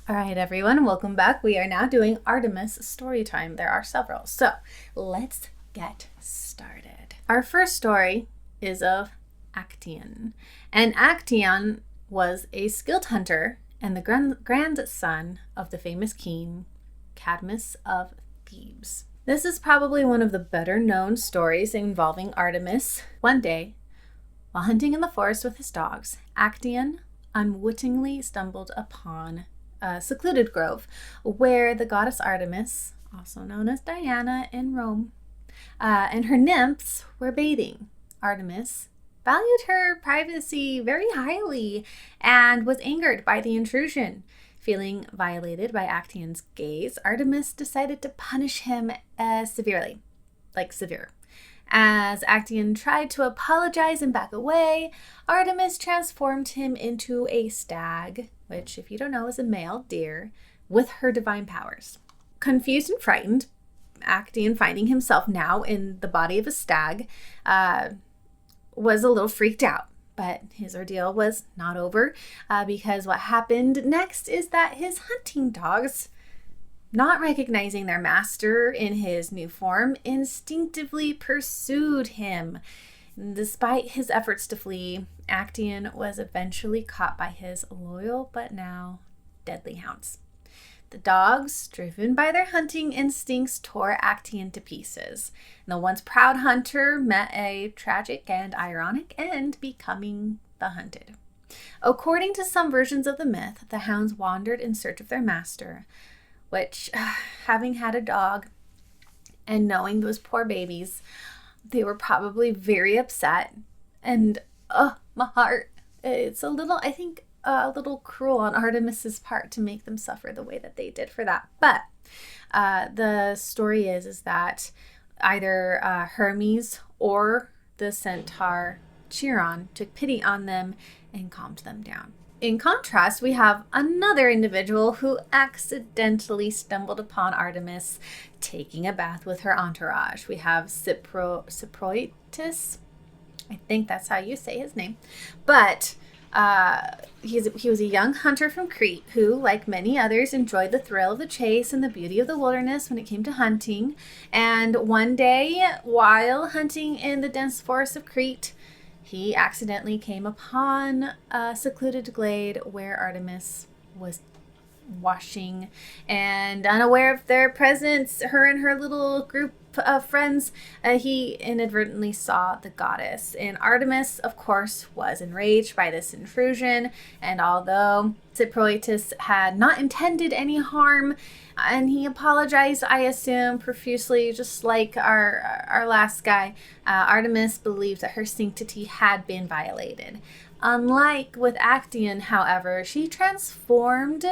All right, everyone, welcome back. We are now doing Artemis story time. There are several, so let's get started. Our first story is of Actaeon. And Actaeon was a skilled hunter and the grandson of the famous king Cadmus of Thebes. This is probably one of the better known stories involving Artemis. One day, while hunting in the forest with his dogs, Actaeon unwittingly stumbled upon a secluded grove where the goddess Artemis, also known as Diana in Rome, and her nymphs were bathing. Artemis valued her privacy very highly and was angered by the intrusion. Feeling violated by Actaeon's gaze, Artemis decided to punish him severely, severe. As Actaeon tried to apologize and back away, Artemis transformed him into a stag, which, if you don't know, is a male deer, with her divine powers. Confused and frightened, Actaeon, finding himself now in the body of a stag, was a little freaked out. But his ordeal was not over, because what happened next is that his hunting dogs, not recognizing their master in his new form, instinctively pursued him. Despite his efforts to flee, Actaeon was eventually caught by his loyal but now deadly hounds. The dogs, driven by their hunting instincts, tore Actaeon to pieces. And the once proud hunter met a tragic and ironic end, becoming the hunted. According to some versions of the myth, the hounds wandered in search of their master, which, having had a dog and knowing those poor babies, they were probably very upset. And, my heart, it's a little cruel on Artemis's part to make them suffer the way that they did for that. But the story is that either Hermes or the centaur Chiron took pity on them and calmed them down. In contrast, we have another individual who accidentally stumbled upon Artemis taking a bath with her entourage. We have Cyproetus. I think that's how you say his name. But he was a young hunter from Crete who, like many others, enjoyed the thrill of the chase and the beauty of the wilderness when it came to hunting. And one day, while hunting in the dense forests of Crete, he accidentally came upon a secluded glade where Artemis was washing, and unaware of their presence, her and her little group of friends, he inadvertently saw the goddess. And Artemis, of course, was enraged by this intrusion, and although Cyproetus had not intended any harm, and he apologized, I assume, profusely, just like our last guy, Artemis believed that her sanctity had been violated. Unlike with Actaeon, however, she transformed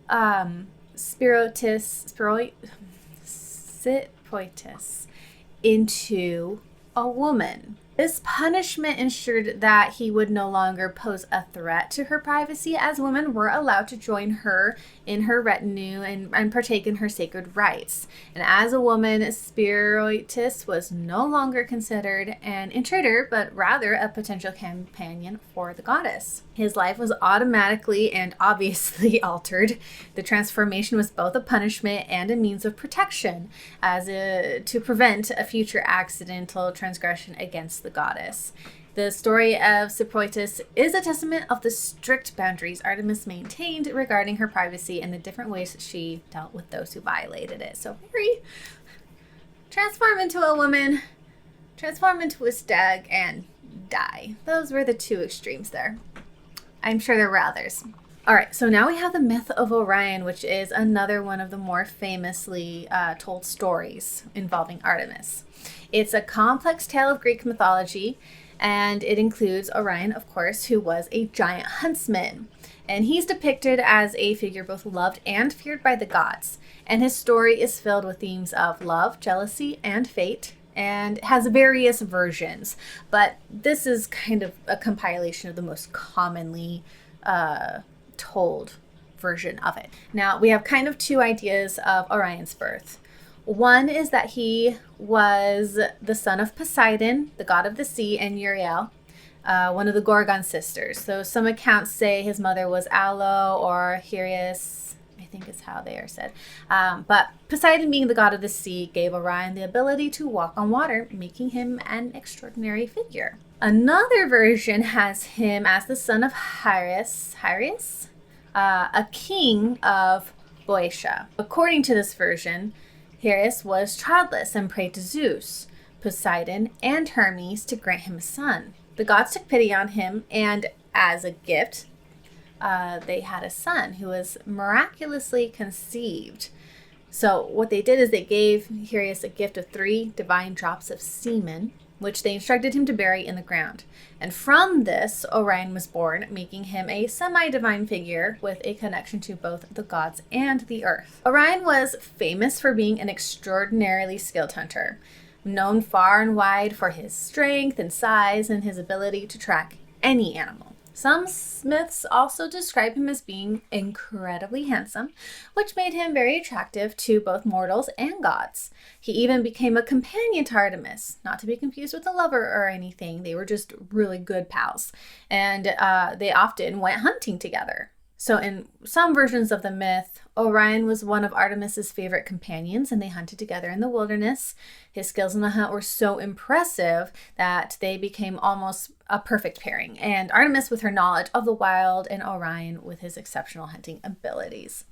Cyproetus into a woman. This punishment ensured that he would no longer pose a threat to her privacy, as women were allowed to join her in her retinue and partake in her sacred rites. And as a woman, Cyproetus was no longer considered an intruder, but rather a potential companion for the goddess. His life was automatically and obviously altered. The transformation was both a punishment and a means of protection, to prevent a future accidental transgression against the goddess. The story of Cyproetus is a testament of the strict boundaries Artemis maintained regarding her privacy and the different ways that she dealt with those who violated it. So transform into a woman, transform into a stag, and die. Those were the two extremes there. I'm sure there were others. All right, so now we have the myth of Orion, which is another one of the more famously told stories involving Artemis. It's a complex tale of Greek mythology, and it includes Orion, of course, who was a giant huntsman. And he's depicted as a figure both loved and feared by the gods. And his story is filled with themes of love, jealousy, and fate, and has various versions. But this is kind of a compilation of the most commonly told version of it. Now, we have kind of two ideas of Orion's birth. One is that he was the son of Poseidon, the god of the sea, and Uriel, one of the Gorgon sisters. So some accounts say his mother was Alo or I think is how they are said. But Poseidon, being the god of the sea, gave Orion the ability to walk on water, making him an extraordinary figure. Another version has him as the son of Hyrieus, a king of Boeotia. According to this version, Hyrieus was childless and prayed to Zeus, Poseidon, and Hermes to grant him a son. The gods took pity on him, and as a gift, they had a son who was miraculously conceived. So what they did is they gave Hyrieus a gift of 3 divine drops of semen, which they instructed him to bury in the ground. And from this, Orion was born, making him a semi-divine figure with a connection to both the gods and the earth. Orion was famous for being an extraordinarily skilled hunter, known far and wide for his strength and size and his ability to track any animal. Some myths also describe him as being incredibly handsome, which made him very attractive to both mortals and gods. He even became a companion to Artemis, not to be confused with a lover or anything. They were just really good pals, and they often went hunting together. So in some versions of the myth, Orion was one of Artemis's favorite companions, and they hunted together in the wilderness. His skills in the hunt were so impressive that they became almost a perfect pairing, and Artemis with her knowledge of the wild, and Orion with his exceptional hunting abilities.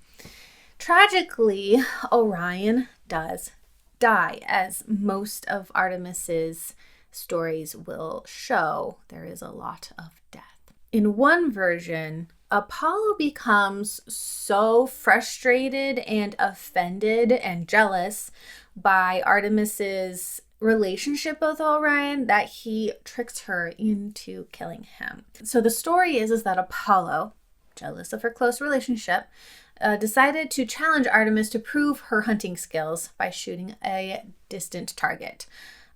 Tragically, Orion does die, as most of Artemis's stories will show. There is a lot of death. In one version, Apollo becomes so frustrated and offended and jealous by Artemis's relationship with Orion that he tricks her into killing him. So the story is that Apollo, jealous of her close relationship, decided to challenge Artemis to prove her hunting skills by shooting a distant target.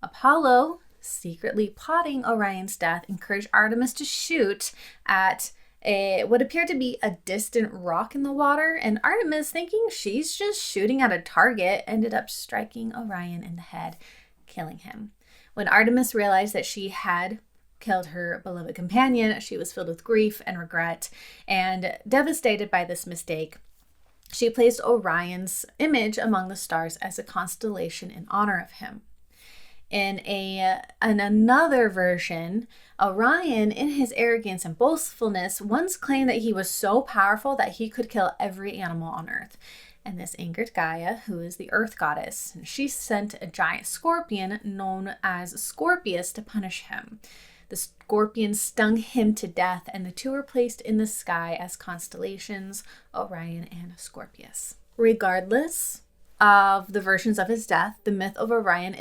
Apollo, secretly plotting Orion's death, encouraged Artemis to shoot at what appeared to be a distant rock in the water, and Artemis, thinking she's just shooting at a target, ended up striking Orion in the head, killing him. When Artemis realized that she had killed her beloved companion, she was filled with grief and regret, and devastated by this mistake, she placed Orion's image among the stars as a constellation in honor of him. In another version, Orion, in his arrogance and boastfulness, once claimed that he was so powerful that he could kill every animal on Earth. And this angered Gaia, who is the Earth goddess. And she sent a giant scorpion known as Scorpius to punish him. The scorpion stung him to death, and the two were placed in the sky as constellations, Orion and Scorpius. Regardless of the versions of his death, the myth of Orion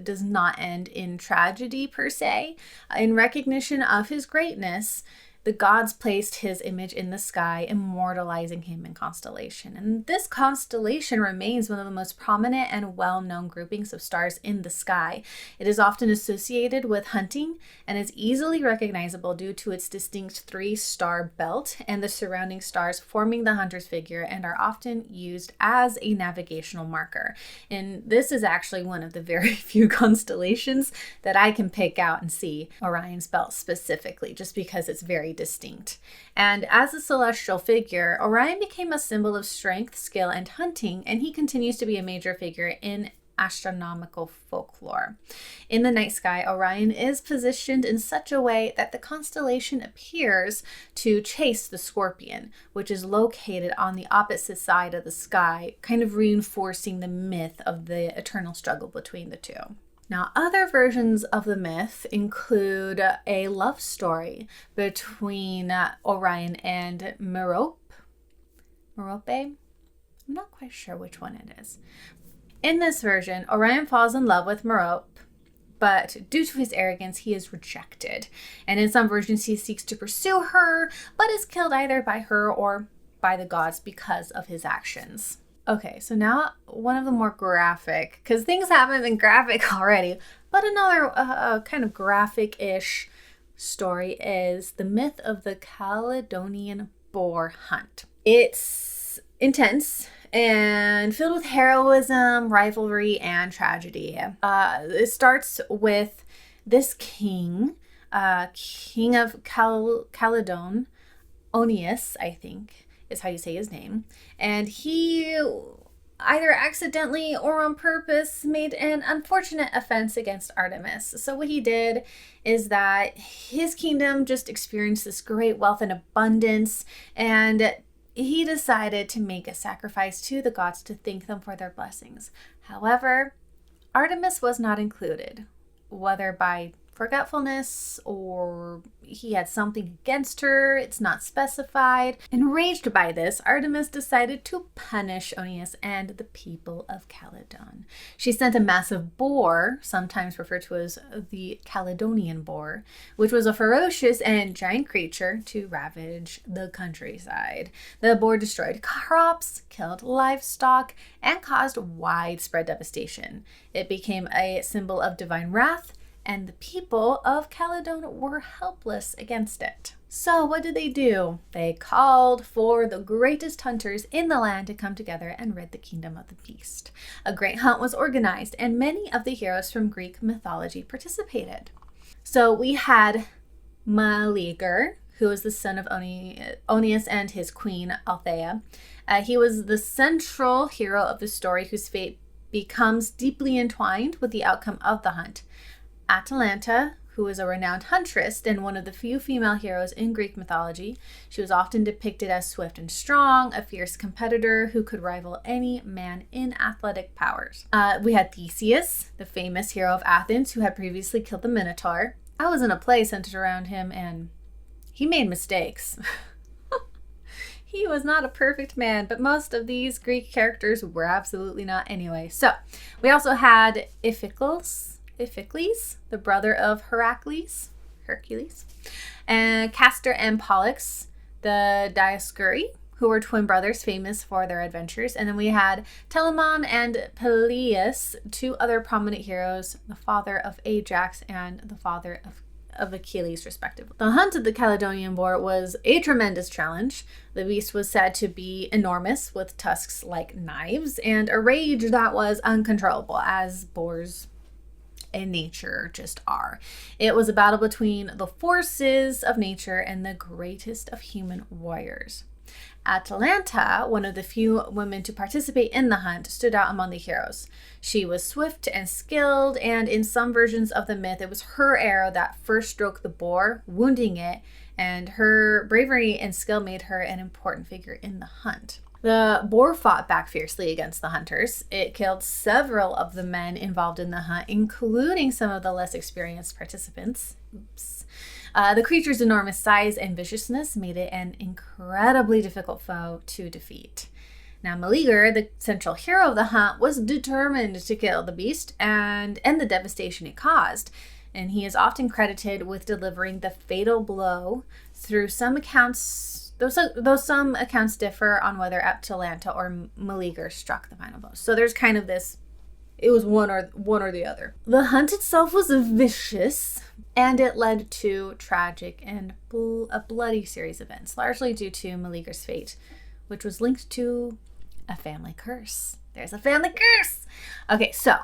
does not end in tragedy per se. In recognition of his greatness, the gods placed his image in the sky, immortalizing him in constellation. And this constellation remains one of the most prominent and well-known groupings of stars in the sky. It is often associated with hunting and is easily recognizable due to its distinct 3-star belt and the surrounding stars forming the hunter's figure, and are often used as a navigational marker. And this is actually one of the very few constellations that I can pick out and see Orion's belt specifically, just because it's very distinct. And as a celestial figure, Orion became a symbol of strength, skill, and hunting, and he continues to be a major figure in astronomical folklore. In the night sky, Orion is positioned in such a way that the constellation appears to chase the scorpion, which is located on the opposite side of the sky, kind of reinforcing the myth of the eternal struggle between the two. Now, other versions of the myth include a love story between Orion and Merope. I'm not quite sure which one it is. In this version, Orion falls in love with Merope, but due to his arrogance, he is rejected. And in some versions, he seeks to pursue her, but is killed either by her or by the gods because of his actions. Okay, so now one of the more graphic, because things haven't been graphic already, but another kind of graphic-ish story is the myth of the Caledonian boar hunt. It's intense and filled with heroism, rivalry, and tragedy. It starts with this king of Caledon, Onius, I think, is how you say his name. And he either accidentally or on purpose made an unfortunate offense against Artemis. So what he did is that his kingdom just experienced this great wealth and abundance, and he decided to make a sacrifice to the gods to thank them for their blessings. However, Artemis was not included, whether by forgetfulness or he had something against her. It's not specified. Enraged by this, Artemis decided to punish Oeneus and the people of Calydon. She sent a massive boar, sometimes referred to as the Caledonian boar, which was a ferocious and giant creature, to ravage the countryside. The boar destroyed crops, killed livestock, and caused widespread devastation. It became a symbol of divine wrath, and the people of Calydon were helpless against it. So what did they do? They called for the greatest hunters in the land to come together and rid the kingdom of the beast. A great hunt was organized, and many of the heroes from Greek mythology participated. So we had Meleager, who was the son of Oeneus and his queen Althea. He was the central hero of the story, whose fate becomes deeply entwined with the outcome of the hunt. Atalanta, who was a renowned huntress and one of the few female heroes in Greek mythology. She was often depicted as swift and strong, a fierce competitor who could rival any man in athletic powers. We had Theseus, the famous hero of Athens, who had previously killed the Minotaur. I was in a play centered around him, and he made mistakes. He was not a perfect man, but most of these Greek characters were absolutely not anyway. So we also had Iphicles, the brother of Hercules, and Castor and Pollux, the Dioscuri, who were twin brothers famous for their adventures. And then we had Telamon and Peleus, two other prominent heroes, the father of Ajax and the father of Achilles, respectively. The hunt of the Caledonian boar was a tremendous challenge. The beast was said to be enormous, with tusks like knives, and a rage that was uncontrollable, as boars in nature just are. It was a battle between the forces of nature and the greatest of human warriors. Atalanta, one of the few women to participate in the hunt, stood out among the heroes. She was swift and skilled, and in some versions of the myth, it was her arrow that first struck the boar, wounding it, and her bravery and skill made her an important figure in the hunt. The boar fought back fiercely against the hunters. It killed several of the men involved in the hunt, including some of the less experienced participants. The creature's enormous size and viciousness made it an incredibly difficult foe to defeat. Now, Meleager, the central hero of the hunt, was determined to kill the beast and end the devastation it caused. And he is often credited with delivering the fatal blow. Through some accounts, though some accounts differ on whether Atalanta or Meleager struck the final blow. So there's kind of this, it was one or the other. The hunt itself was vicious, and it led to tragic and a bloody series of events, largely due to Meleager's fate, which was linked to a family curse. There's a family curse! Okay, so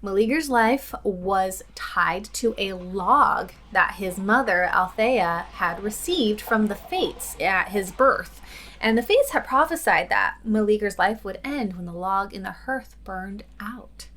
Meleager's life was tied to a log that his mother, Althea, had received from the Fates at his birth. And the Fates had prophesied that Meleager's life would end when the log in the hearth burned out.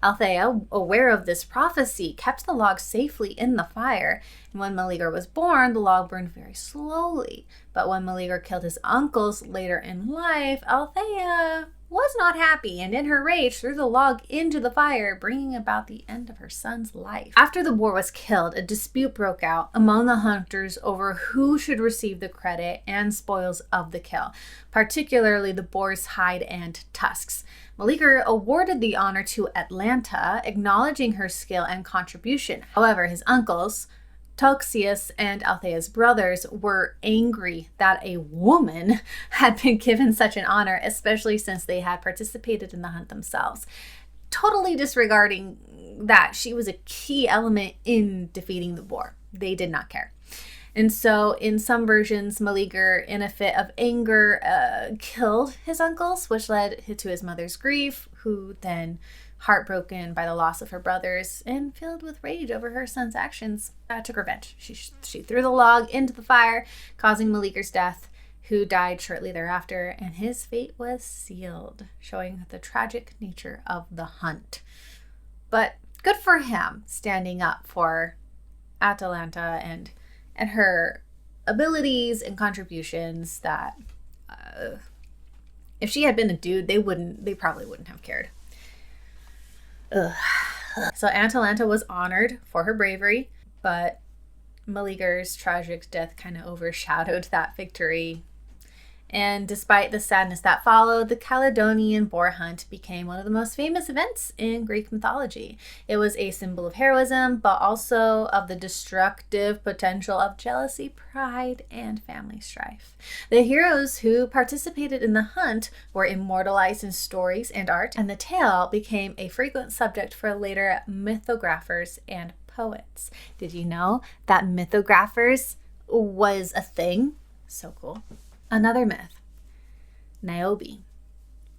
Althea, aware of this prophecy, kept the log safely in the fire. And when Meleager was born, the log burned very slowly. But when Meleager killed his uncles later in life, Althea was not happy, and in her rage threw the log into the fire, bringing about the end of her son's life. After the boar was killed, a dispute broke out among the hunters over who should receive the credit and spoils of the kill, particularly the boar's hide and tusks. Meleager awarded the honor to Atalanta, acknowledging her skill and contribution. However, his uncles, Toxius and Althea's brothers, were angry that a woman had been given such an honor, especially since they had participated in the hunt themselves, totally disregarding that she was a key element in defeating the boar. They did not care. And so in some versions, Meleager, in a fit of anger, killed his uncles, which led to his mother's grief, who then, heartbroken by the loss of her brothers and filled with rage over her son's actions, took revenge. She threw the log into the fire, causing Meleager's death, who died shortly thereafter, and his fate was sealed, showing the tragic nature of the hunt. But good for him standing up for Atalanta and her abilities and contributions that if she had been a dude, they probably wouldn't have cared. Ugh. So Atalanta was honored for her bravery, but Meleager's tragic death kind of overshadowed that victory. And despite the sadness that followed, the Caledonian boar hunt became one of the most famous events in Greek mythology. It was a symbol of heroism, but also of the destructive potential of jealousy, pride, and family strife. The heroes who participated in the hunt were immortalized in stories and art, and the tale became a frequent subject for later mythographers and poets. Did you know that mythographers was a thing? So cool. Another myth, Niobe.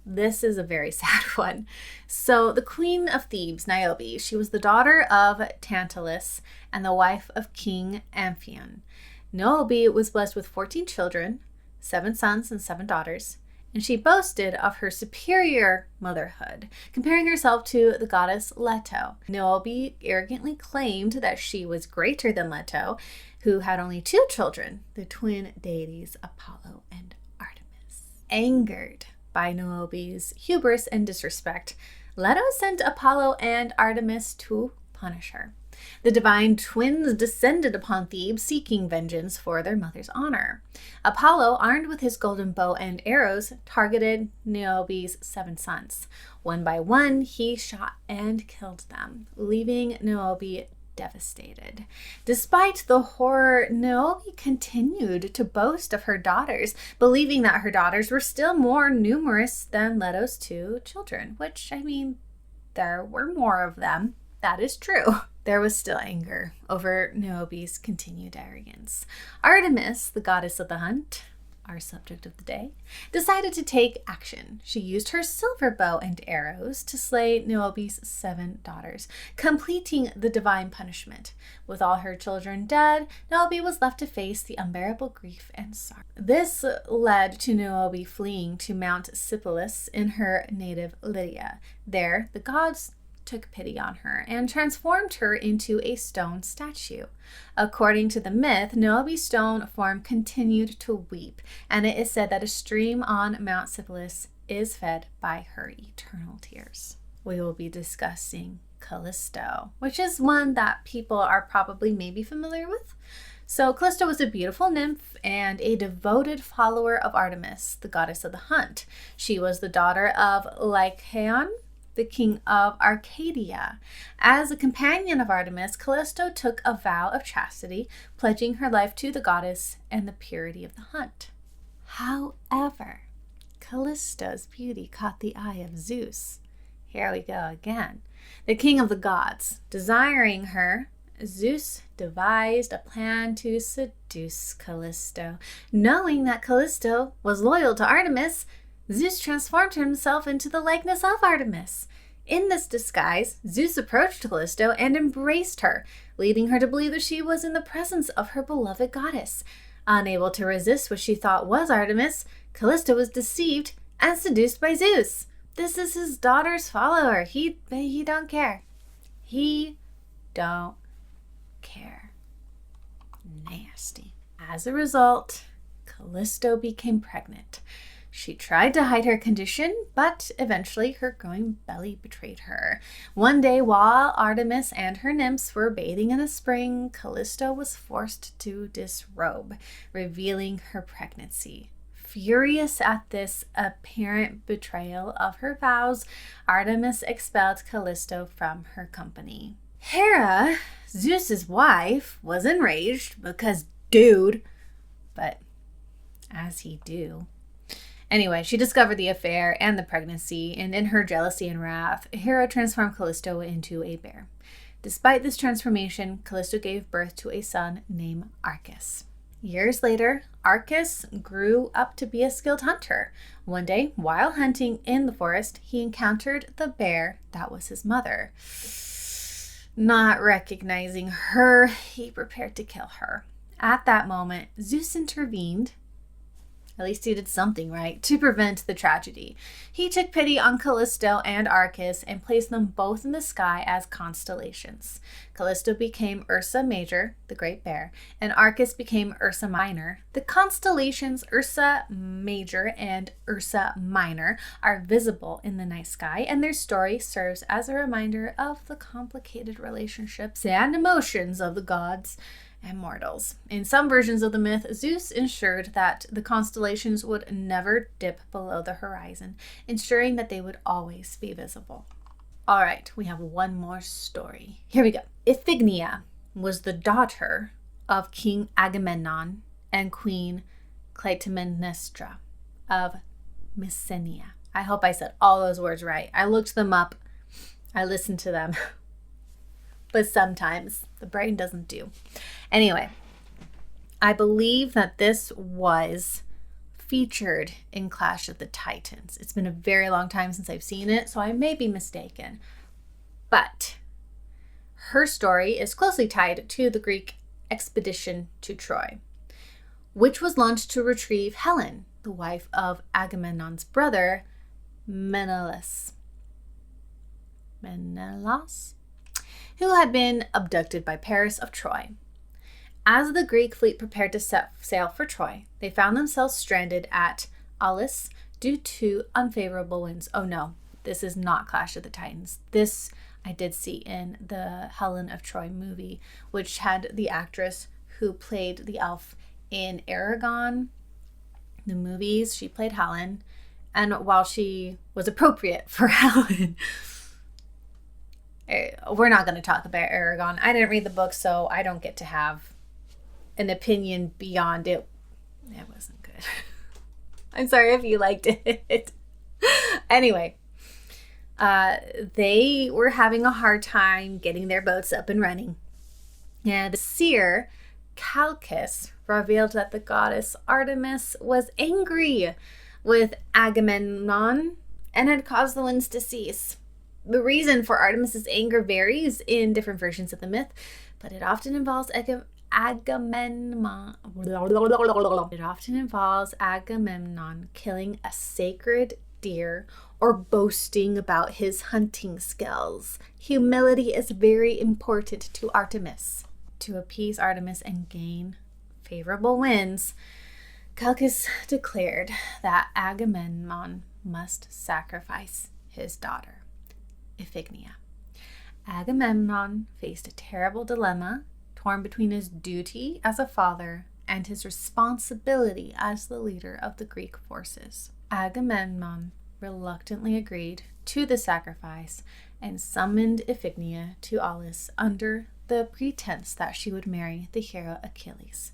This is a very sad one. So the queen of Thebes, Niobe, she was the daughter of Tantalus and the wife of King Amphion. Niobe was blessed with 14 children, 7 sons and 7 daughters, and she boasted of her superior motherhood, comparing herself to the goddess Leto. Niobe arrogantly claimed that she was greater than Leto, who had only 2 children, the twin deities Apollo and Artemis. Angered by Niobe's hubris and disrespect, Leto sent Apollo and Artemis to punish her. The divine twins descended upon Thebes, seeking vengeance for their mother's honor. Apollo, armed with his golden bow and arrows, targeted Niobe's 7 sons. One by one, he shot and killed them, leaving Niobe devastated. Despite the horror, Niobe continued to boast of her daughters, believing that her daughters were still more numerous than Leto's 2 children, which, I mean, there were more of them. That is true. There was still anger over Niobe's continued arrogance. Artemis, the goddess of the hunt, our subject of the day, decided to take action. She used her silver bow and arrows to slay Niobe's 7 daughters, completing the divine punishment. With all her children dead, Niobe was left to face the unbearable grief and sorrow. This led to Niobe fleeing to Mount Sipylus in her native Lydia. There, the gods took pity on her and transformed her into a stone statue. According to the myth, Niobe's stone form continued to weep, and it is said that a stream on Mount Sipylus is fed by her eternal tears. We will be discussing Callisto, which is one that people are probably maybe familiar with. So Callisto was a beautiful nymph and a devoted follower of Artemis, the goddess of the hunt. She was the daughter of Lycaon, the king of Arcadia. As a companion of Artemis, Callisto took a vow of chastity, pledging her life to the goddess and the purity of the hunt. However, Callisto's beauty caught the eye of Zeus. Here we go again. The king of the gods. Desiring her, Zeus devised a plan to seduce Callisto. Knowing that Callisto was loyal to Artemis, Zeus transformed himself into the likeness of Artemis. In this disguise, Zeus approached Callisto and embraced her, leading her to believe that she was in the presence of her beloved goddess. Unable to resist what she thought was Artemis, Callisto was deceived and seduced by Zeus. This is his daughter's follower. He don't care. He don't care. Nasty. As a result, Callisto became pregnant. She tried to hide her condition, but eventually her growing belly betrayed her. One day, while Artemis and her nymphs were bathing in a spring, Callisto was forced to disrobe, revealing her pregnancy. Furious at this apparent betrayal of her vows, Artemis expelled Callisto from her company. Hera, Zeus's wife, was enraged because but as he do. Anyway, she discovered the affair and the pregnancy, and in her jealousy and wrath, Hera transformed Callisto into a bear. Despite this transformation, Callisto gave birth to a son named Arcas. Years later, Arcas grew up to be a skilled hunter. One day, while hunting in the forest, he encountered the bear that was his mother. Not recognizing her, he prepared to kill her. At that moment, Zeus intervened At least he did something right to prevent the tragedy. He took pity on Callisto and Arcas and placed them both in the sky as constellations. Callisto became Ursa Major, the Great Bear, and Arcas became Ursa Minor. The constellations Ursa Major and Ursa Minor are visible in the night sky, and their story serves as a reminder of the complicated relationships and emotions of the gods and mortals. In some versions of the myth, Zeus ensured that the constellations would never dip below the horizon, ensuring that they would always be visible. All right, we have one more story. Here we go. Iphigenia was the daughter of King Agamemnon and Queen Clytemnestra of Mycenae. I hope I said all those words right. I looked them up. I listened to them. But sometimes the brain doesn't do. Anyway, I believe that this was featured in Clash of the Titans. It's been a very long time since I've seen it, so I may be mistaken. But her story is closely tied to the Greek expedition to Troy, which was launched to retrieve Helen, the wife of Agamemnon's brother, Menelaus, who had been abducted by Paris of Troy. As the Greek fleet prepared to set sail for Troy, they found themselves stranded at Aulis due to unfavorable winds. Oh no, this is not Clash of the Titans. This I did see in the Helen of Troy movie, which had the actress who played the elf in Aragon, the movies. She played Helen, and while she was appropriate for Helen, we're not going to talk about Aragon. I didn't read the book, so I don't get to have an opinion beyond it. It wasn't good. I'm sorry if you liked it. Anyway, they were having a hard time getting their boats up and running. And the seer Calchas revealed that the goddess Artemis was angry with Agamemnon and had caused the winds to cease. The reason for Artemis's anger varies in different versions of the myth, but it often involves Agamemnon killing a sacred deer or boasting about his hunting skills. Humility is very important to Artemis. To appease Artemis and gain favorable winds, Calchas declared that Agamemnon must sacrifice his daughter, Iphigenia. Agamemnon faced a terrible dilemma, torn between his duty as a father and his responsibility as the leader of the Greek forces. Agamemnon reluctantly agreed to the sacrifice and summoned Iphigenia to Aulis under the pretense that she would marry the hero Achilles.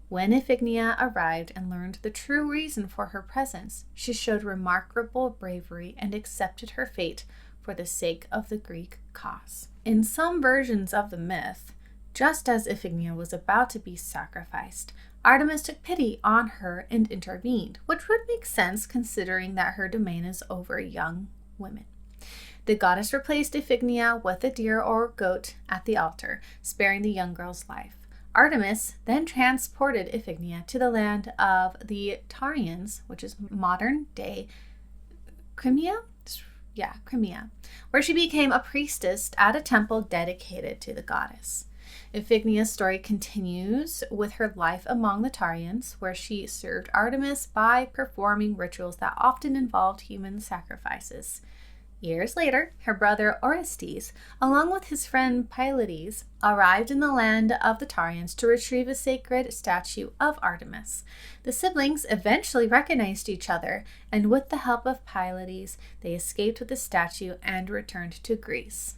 When Iphigenia arrived and learned the true reason for her presence, she showed remarkable bravery and accepted her fate for the sake of the Greek cause. In some versions of the myth, just as Iphigenia was about to be sacrificed, Artemis took pity on her and intervened, which would make sense considering that her domain is over young women. The goddess replaced Iphigenia with a deer or goat at the altar, sparing the young girl's life. Artemis then transported Iphigenia to the land of the Taurians, which is modern-day Crimea, where she became a priestess at a temple dedicated to the goddess. Iphigenia's story continues with her life among the Taurians, where she served Artemis by performing rituals that often involved human sacrifices. Years later, her brother Orestes, along with his friend Pylades, arrived in the land of the Taurians to retrieve a sacred statue of Artemis. The siblings eventually recognized each other, and with the help of Pylades, they escaped with the statue and returned to Greece.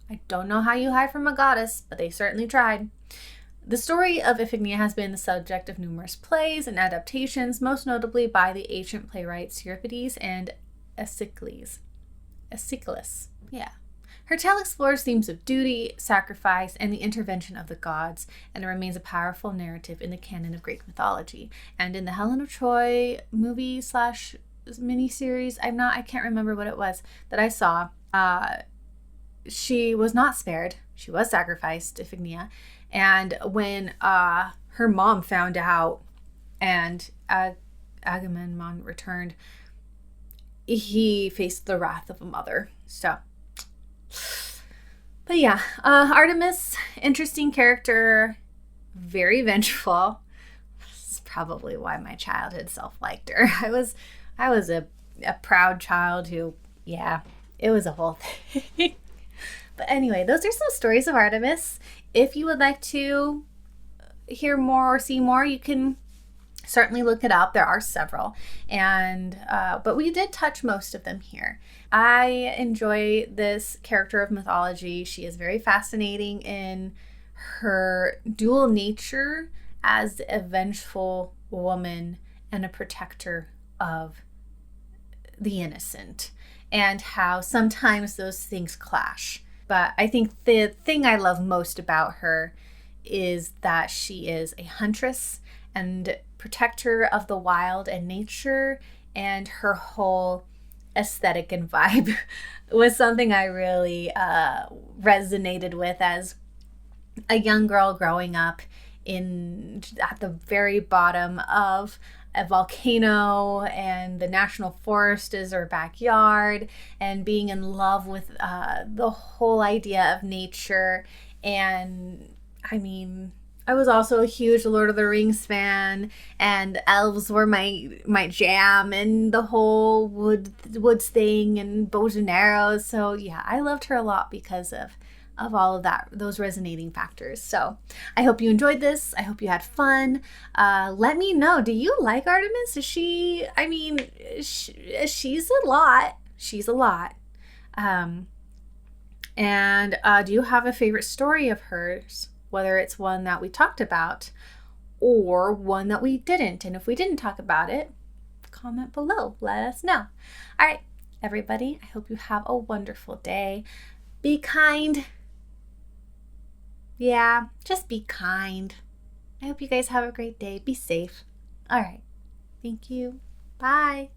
I don't know how you hide from a goddess, but they certainly tried. The story of Iphigenia has been the subject of numerous plays and adaptations, most notably by the ancient playwrights Euripides and Aeschylus. Her tale explores themes of duty, sacrifice, and the intervention of the gods, and it remains a powerful narrative in the canon of Greek mythology. And in the Helen of Troy movie / miniseries, I can't remember what it was that I saw, she was not spared. She was sacrificed, Iphigenia. And when her mom found out and Agamemnon returned, he faced the wrath of a mother. So, but yeah, Artemis, interesting character, very vengeful. That's probably why my childhood self liked her. I was a proud child who, yeah, it was a whole thing. But anyway, those are some stories of Artemis. If you would like to hear more or see more, you can certainly look it up. There are several, and but we did touch most of them here. I enjoy this character of mythology. She is very fascinating in her dual nature as a vengeful woman and a protector of the innocent, and how sometimes those things clash. But I think the thing I love most about her is that she is a huntress and protector of the wild and nature, and her whole aesthetic and vibe was something I really resonated with as a young girl growing up at the very bottom of a volcano, and the national forest is her backyard, and being in love with the whole idea of nature. And I mean, I was also a huge Lord of the Rings fan, and elves were my jam, and the whole woods thing, and bows and arrows. So yeah, I loved her a lot because of all of that, those resonating factors. So I hope you enjoyed this. I hope you had fun. Let me know. Do you like Artemis? Is she? I mean, she's a lot. She's a lot. And do you have a favorite story of hers? Whether it's one that we talked about or one that we didn't. And if we didn't talk about it, comment below. Let us know. All right, everybody, I hope you have a wonderful day. Be kind. Yeah, just be kind. I hope you guys have a great day. Be safe. All right. Thank you. Bye.